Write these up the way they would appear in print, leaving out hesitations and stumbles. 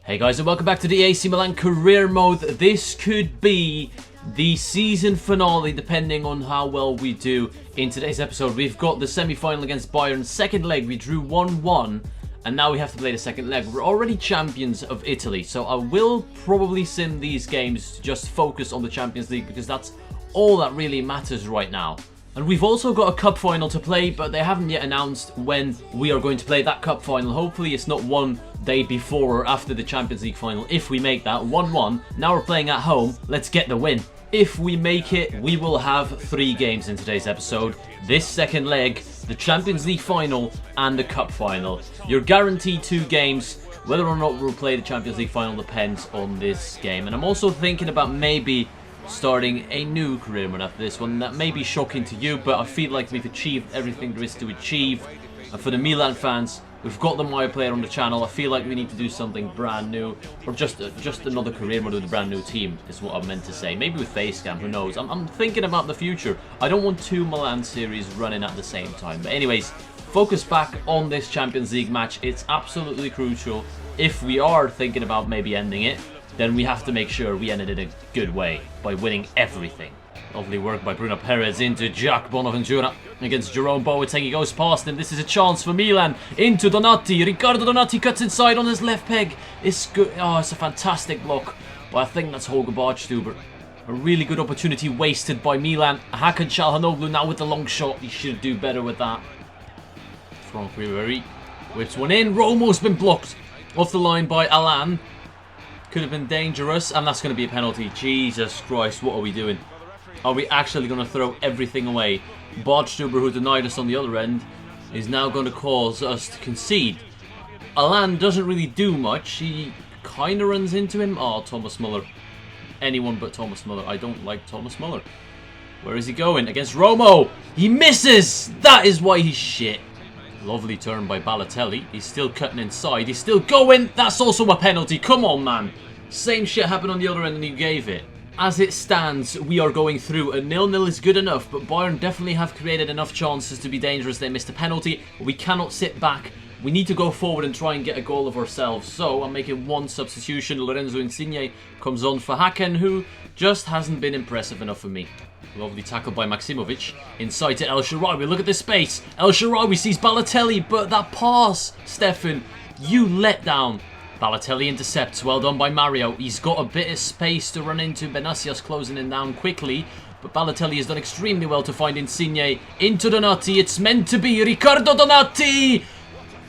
Hey guys, and welcome back to the AC Milan career mode. This could be the season finale depending on how well we do in today's episode. We've got the semi-final against Bayern, second leg, we drew 1-1 and now we have to play the second leg. We're already champions of Italy, so I will probably sim these games to just focus on the Champions League because that's all that really matters right now. And we've also got a cup final to play, but they haven't yet announced when we are going to play that cup final. Hopefully it's not one day before or after the Champions League final. If we make that 1-1, now we're playing at home, let's get the win. If we make it, we will have 3 games in today's episode. This second leg, the Champions League final and the cup final. You're guaranteed 2 games. Whether or not we'll play the Champions League final depends on this game. And I'm also thinking about maybe starting a new career mode after this one. That may be shocking to you, but I feel like we've achieved everything there is to achieve. And for the Milan fans, we've got the My Player on the channel. I feel like we need to do something brand new, or just another career mode with a brand new team is what I meant to say. Maybe with Facecam, who knows? I'm thinking about the future. I don't want 2 Milan series running at the same time. But anyways, focus back on this Champions League match. It's absolutely crucial. If we are thinking about maybe ending it, then we have to make sure we end it in a good way by winning everything. Lovely work by Bruno Perez into Jack Bonaventura against Jerome Boateng. He goes past him. This is a chance for Milan. Into Donati. Riccardo Donati cuts inside on his left peg. It's good. Oh, it's a fantastic block. But I think that's Holger Badstuber. A really good opportunity wasted by Milan. Hakan Çalhanoğlu now with the long shot. He should do better with that. Franck Ribéry whips one in. Romo's been blocked off the line by Alan. Could have been dangerous, and that's going to be a penalty. Jesus Christ, what are we doing? Are we actually going to throw everything away? Badstuber, who denied us on the other end, is now going to cause us to concede. Alan doesn't really do much. He kind of runs into him. Oh, Thomas Muller. Anyone but Thomas Muller. I don't like Thomas Muller. Where is he going? Against Romo. He misses. That is why he's shit. Lovely turn by Balotelli. He's still cutting inside. He's still going. That's also a penalty. Come on, man. Same shit happened on the other end and he gave it. As it stands, we are going through. A 0-0 is good enough, but Bayern definitely have created enough chances to be dangerous. They missed a penalty. We cannot sit back. We need to go forward and try and get a goal of ourselves. So I'm making one substitution. Lorenzo Insigne comes on for Hakan, who just hasn't been impressive enough for me. Lovely tackle by Maximovic. Inside to El Shaarawy. Look at this space. El Shaarawy sees Balotelli, but that pass, Stefan, you let down. Balotelli intercepts. Well done by Mario. He's got a bit of space to run into. Benacias closing him down quickly. But Balotelli has done extremely well to find Insigne. Into Donati. It's meant to be. Riccardo Donati!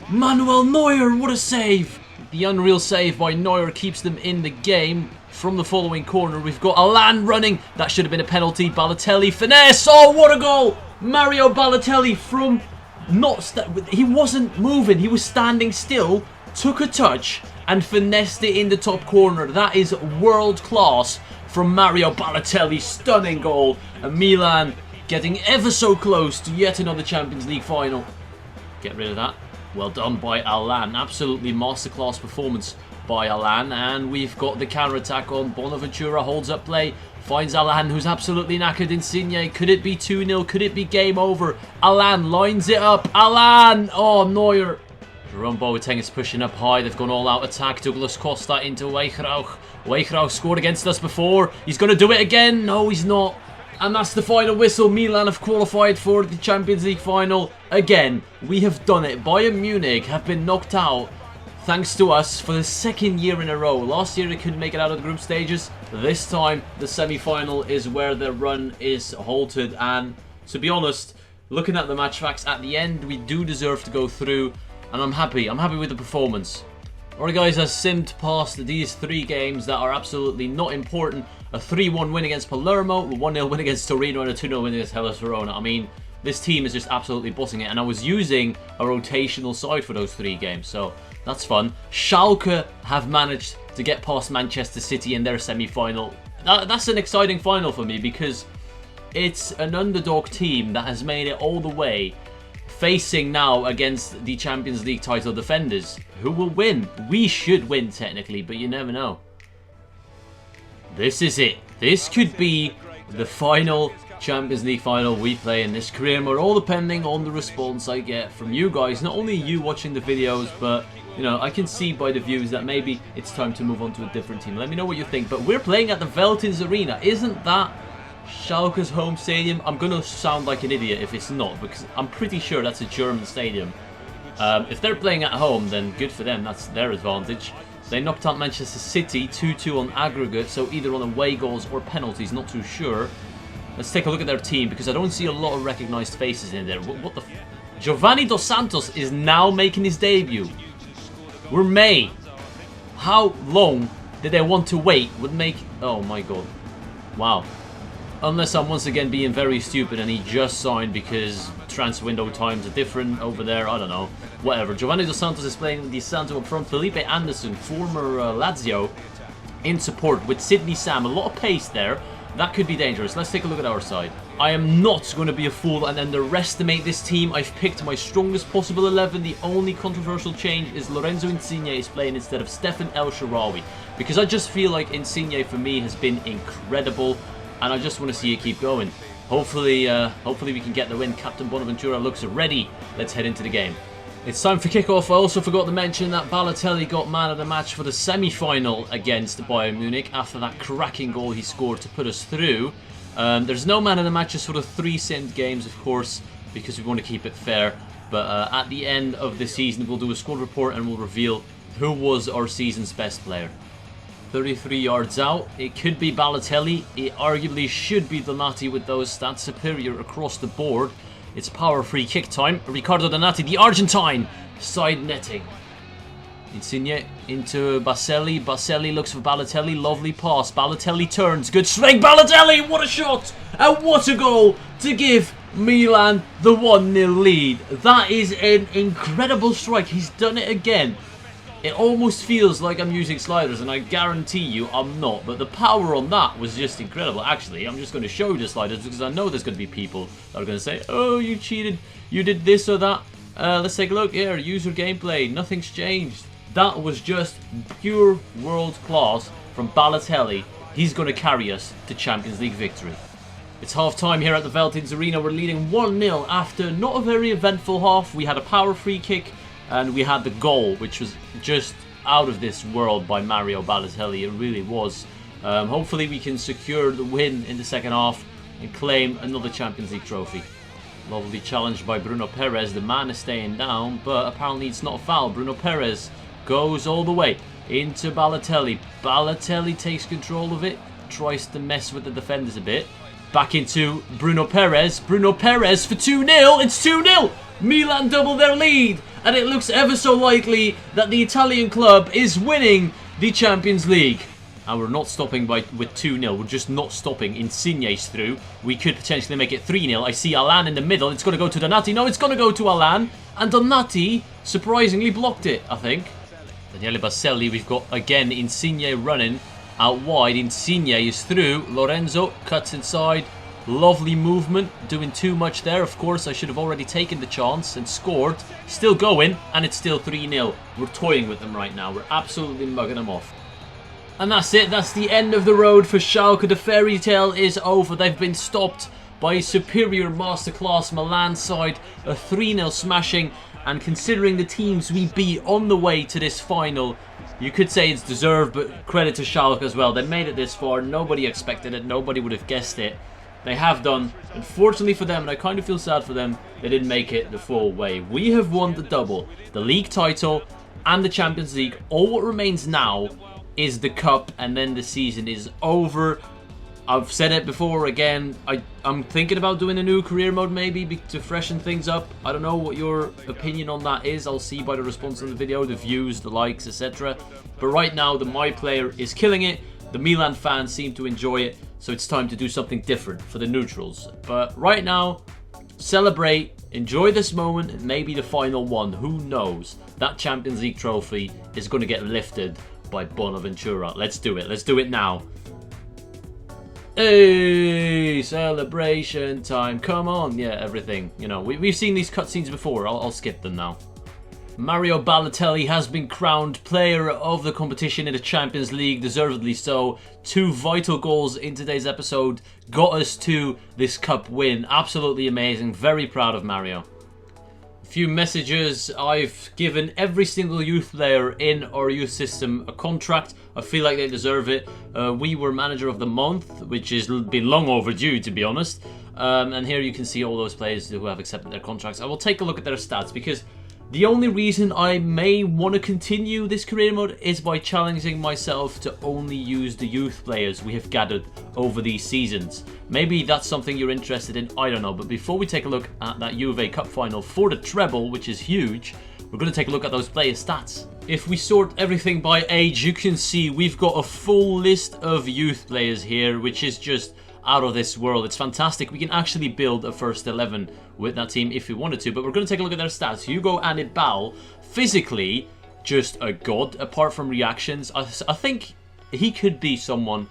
Manuel Neuer, what a save. The unreal save by Neuer keeps them in the game. From the following corner, we've got Alan running. That should have been a penalty. Balotelli, finesse. Oh, what a goal. Mario Balotelli from he wasn't moving. He was standing still. Took a touch and finessed it in the top corner. That is world class from Mario Balotelli. Stunning goal. And Milan getting ever so close to yet another Champions League final. Get rid of that. Well done by Alan. Absolutely masterclass performance by Alan. And we've got the counter-attack on. Bonaventura holds up play. Finds Alan, who's absolutely knackered. Insigne. Could it be 2-0? Could it be game over? Alan lines it up. Alan! Oh, Neuer. Jerome Boateng is pushing up high. They've gone all-out attack. Douglas Costa into Weichraug. Weichraug scored against us before. He's going to do it again. No, he's not. And that's the final whistle. Milan have qualified for the Champions League final. Again, we have done it. Bayern Munich have been knocked out, thanks to us, for the 2nd year in a row. Last year they couldn't make it out of the group stages. This time, the semi-final is where their run is halted. And to be honest, looking at the match facts at the end, we do deserve to go through. And I'm happy. I'm happy with the performance. Alright guys, I simmed past these 3 games that are absolutely not important. A 3-1 win against Palermo, a 1-0 win against Torino, and a 2-0 win against Hellas Verona. I mean, this team is just absolutely bossing it. And I was using a rotational side for those 3 games, so that's fun. Schalke have managed to get past Manchester City in their semi-final. That's an exciting final for me because it's an underdog team that has made it all the way, facing now against the Champions League title defenders. Who will win? We should win technically, but you never know. This is it. This could be the final Champions League final we play in this career mode, all depending on the response I get from you guys. Not only you watching the videos, but you know, I can see by the views that maybe it's time to move on to a different team. Let me know what you think. But we're playing at the Veltins Arena. Isn't that Schalke's home stadium? I'm going to sound like an idiot if it's not, because I'm pretty sure that's a German stadium. If they're playing at home, then good for them. That's their advantage. They knocked out Manchester City 2-2 on aggregate, so either on away goals or penalties, not too sure. Let's take a look at their team, because I don't see a lot of recognised faces in there. What the Giovanni Dos Santos is now making his debut. We're May. How long did they want to wait? Would make... Oh my god. Wow. Unless I'm once again being very stupid and he just signed because transfer window times are different over there. I don't know. Whatever. Giovanni Dos Santos is playing with Di Santo up front. Felipe Anderson, former Lazio, in support with Sidney Sam. A lot of pace there. That could be dangerous. Let's take a look at our side. I am not going to be a fool and underestimate this team. I've picked my strongest possible 11. The only controversial change is Lorenzo Insigne is playing instead of Stefan El Shaarawy, because I just feel like Insigne for me has been incredible. And I just want to see it keep going. Hopefully we can get the win. Captain Bonaventura looks ready. Let's head into the game. It's time for kickoff. I also forgot to mention that Balotelli got man of the match for the semi-final against Bayern Munich after that cracking goal he scored to put us through. There's no man of the matches for the 3 sent games, of course, because we want to keep it fair. But at the end of the season, we'll do a squad report and we'll reveal who was our season's best player. 33 yards out. It could be Balotelli. It arguably should be Donati with those stats, superior across the board. It's power free kick time. Riccardo Donati, the Argentine, side netting. Insigne into Baselli. Baselli looks for Balotelli. Lovely pass. Balotelli turns. Good swing. Balotelli, what a shot! And what a goal to give Milan the 1-0 lead. That is an incredible strike. He's done it again. It almost feels like I'm using sliders, and I guarantee you I'm not. But the power on that was just incredible. Actually, I'm just going to show you the sliders because I know there's going to be people that are going to say, oh, you cheated, you did this or that. Let's take a look here. User gameplay, nothing's changed. That was just pure world class from Balotelli. He's going to carry us to Champions League victory. It's half time here at the Veltins Arena. We're leading 1-0 after not a very eventful half. We had a power free kick. And we had the goal, which was just out of this world by Mario Balotelli. It really was. Hopefully we can secure the win in the second half and claim another Champions League trophy. Lovely challenge by Bruno Perez. The man is staying down, but apparently it's not a foul. Bruno Perez goes all the way into Balotelli. Balotelli takes control of it, tries to mess with the defenders a bit. Back into Bruno Perez. Bruno Perez for 2-0. It's 2-0. Milan double their lead. And it looks ever so likely that the Italian club is winning the Champions League. And we're not stopping with 2-0. We're just not stopping. Insigne's through. We could potentially make it 3-0. I see Alan in the middle. It's going to go to Donati. No, it's going to go to Alan. And Donati surprisingly blocked it, I think. Daniele Baselli. We've got, again, Insigne running out wide. Insigne is through. Lorenzo cuts inside. Lovely movement, doing too much there. Of course, I should have already taken the chance and scored. Still going, and it's still 3-0. We're toying with them right now. We're absolutely mugging them off. And that's it. That's the end of the road for Schalke. The fairy tale is over. They've been stopped by a superior masterclass Milan side. A 3-0 smashing. And considering the teams we beat on the way to this final, you could say it's deserved, but credit to Schalke as well. They made it this far. Nobody expected it. Nobody would have guessed it. They have done. Unfortunately for them, and I kind of feel sad for them, they didn't make it the full way. We have won the double, the league title and the Champions League. All what remains now is the cup, and then the season is over. I've said it before again, I'm thinking about doing a new career mode maybe to freshen things up. I don't know what your opinion on that is. I'll see by the response on the video, the views, the likes, etc. But right now, the My Player is killing it. The Milan fans seem to enjoy it, so it's time to do something different for the neutrals. But right now, celebrate, enjoy this moment, and maybe the final one. Who knows? That Champions League trophy is going to get lifted by Bonaventura. Let's do it. Let's do it now. Hey, celebration time. Come on. Yeah, everything. You know, we've seen these cutscenes before. I'll skip them now. Mario Balotelli has been crowned player of the competition in the Champions League, deservedly so. 2 vital goals in today's episode got us to this cup win. Absolutely amazing. Very proud of Mario. Few messages. I've given every single youth player in our youth system a contract. I feel like they deserve it. We were manager of the month, which has been long overdue, to be honest. And here you can see all those players who have accepted their contracts. I will take a look at their stats, because the only reason I may want to continue this career mode is by challenging myself to only use the youth players we have gathered over these seasons. Maybe that's something you're interested in, I don't know. But before we take a look at that UVA Cup final for the treble, which is huge, we're going to take a look at those player stats. If we sort everything by age, you can see we've got a full list of youth players here, which is just out of this world. It's fantastic. We can actually build a first 11 with that team if we wanted to, but we're going to take a look at their stats. Hugo Anibal, physically just a god. Apart from reactions, I think he could be someone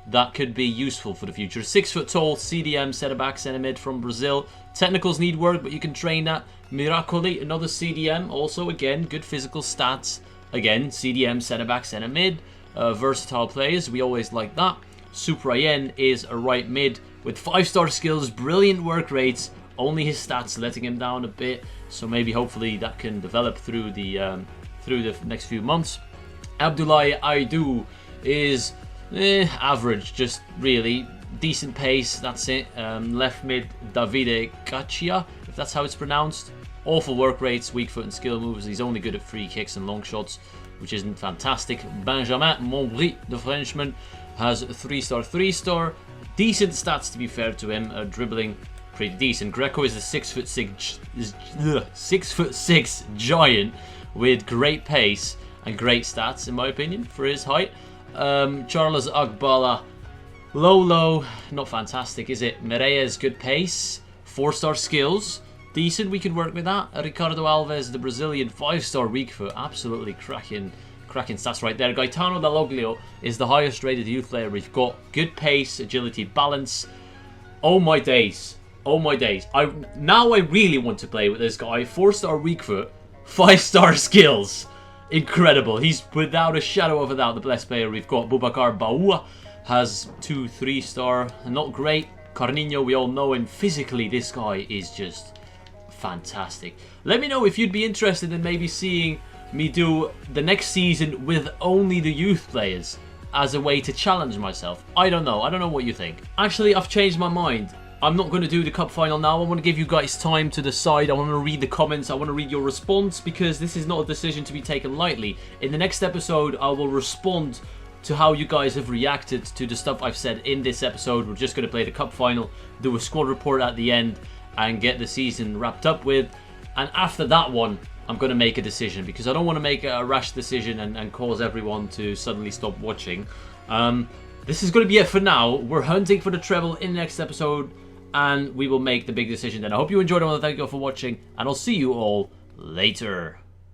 that could be useful for the future. 6 foot tall, CDM, centre back, centre mid from Brazil. Technicals need work, but you can train that. Miracoli, another CDM, also again good physical stats. Again, CDM, centre back, centre mid. Versatile players, we always like that. Suprayen is a right mid with 5-star skills, brilliant work rates. Only his stats letting him down a bit, so maybe hopefully that can develop through the next few months. Abdoulaye Aidou is average, just really decent pace. That's it. Left mid Davide Caccia, if that's how it's pronounced. Awful work rates, weak foot and skill moves. He's only good at free kicks and long shots, which isn't fantastic. Benjamin Montbry, the Frenchman, has a 3-star, 3-star. Decent stats, to be fair to him. Dribbling, pretty decent. Greco is a 6'6" giant with great pace and great stats, in my opinion, for his height. Charles Agbala, low, not fantastic, is it? Mireia, good pace, 4-star skills, decent, we could work with that. Ricardo Alves, the Brazilian, 5-star weak foot, absolutely cracking stats right there. Gaetano Dalloglio is the highest rated youth player we've got. Good pace, agility, balance. Oh my days. Oh my days. Now I really want to play with this guy. 4-star weak foot, 5-star skills. Incredible. He's without a shadow of a doubt the best player we've got. Boubacar Baoua has 2 3-star. Not great. Carninho, we all know him. Physically, this guy is just fantastic. Let me know if you'd be interested in maybe seeing me do the next season with only the youth players as a way to challenge myself. I don't know what you think. Actually, I've changed my mind. I'm not going to do the cup final now. I want to give you guys time to decide. I want to read the comments. I want to read your response, because this is not a decision to be taken lightly. In the next episode, I will respond to how you guys have reacted to the stuff I've said in this episode. We're just going to play the cup final, do a squad report at the end, and get the season wrapped up with. And after that one, I'm going to make a decision, because I don't want to make a rash decision and cause everyone to suddenly stop watching. This is going to be it for now. We're hunting for the treble in the next episode, and we will make the big decision then. I hope you enjoyed it. I want to thank you all for watching, and I'll see you all later.